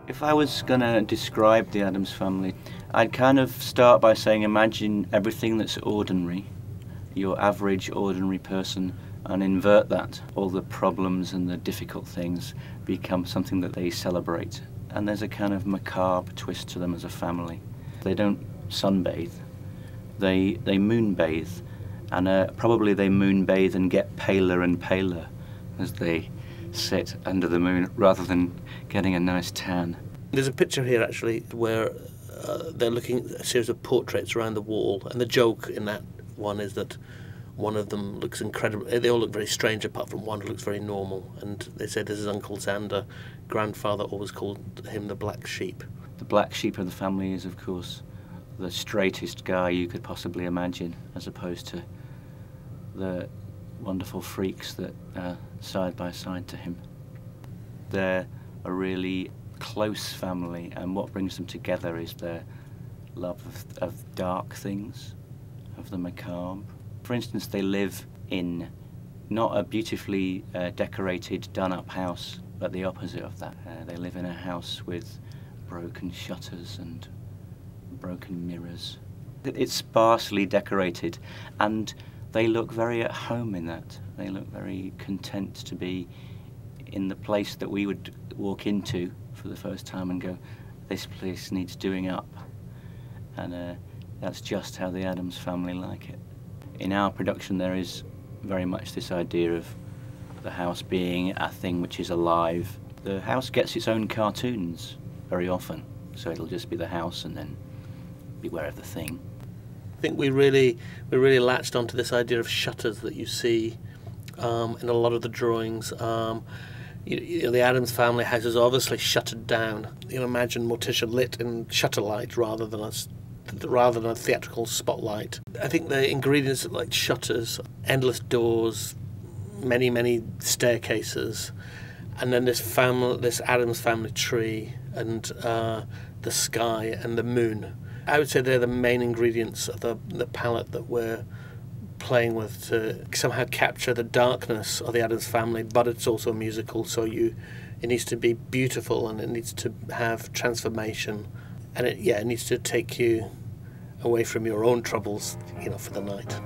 If I was going to describe the Addams Family, I'd kind of start by saying imagine everything that's ordinary, your average ordinary person, and invert that. All the problems and the difficult things become something that they celebrate. And there's a kind of macabre twist to them as a family. They don't sunbathe, they moonbathe, and probably they moonbathe and get paler and paler as they sit under the moon rather than getting a nice tan. There's a picture here actually where they're looking at a series of portraits around the wall, and the joke in that one is that one of them looks incredible. They all look very strange apart from one who looks very normal, and they say this is Uncle Xander. Grandfather always called him the black sheep. The black sheep of the family is, of course, the straightest guy you could possibly imagine, as opposed to the wonderful freaks that are side by side to him. They're a really close family, and what brings them together is their love of dark things, of the macabre. For instance, they live in not a beautifully decorated, done-up house, but the opposite of that. They live in a house with broken shutters and broken mirrors. It's sparsely decorated, and they look very at home in that. They look very content to be in the place that we would walk into for the first time and go, this place needs doing up. And that's just how the Addams family like it. In our production there is very much this idea of the house being a thing which is alive. The house gets its own cartoons very often, so it'll just be the house and then beware of the thing. I think we really latched onto this idea of shutters that you see in a lot of the drawings. You know, the Addams family house is obviously shuttered down. You know, imagine Morticia lit in shutter light rather than a theatrical spotlight. I think the ingredients are like shutters, endless doors, many staircases, and then this Addams family tree, and the sky and the moon. I would say they're the main ingredients of the palette that we're playing with to somehow capture the darkness of the Addams family, but it's also a musical, so it needs to be beautiful and it needs to have transformation, and it needs to take you away from your own troubles, you know, for the night.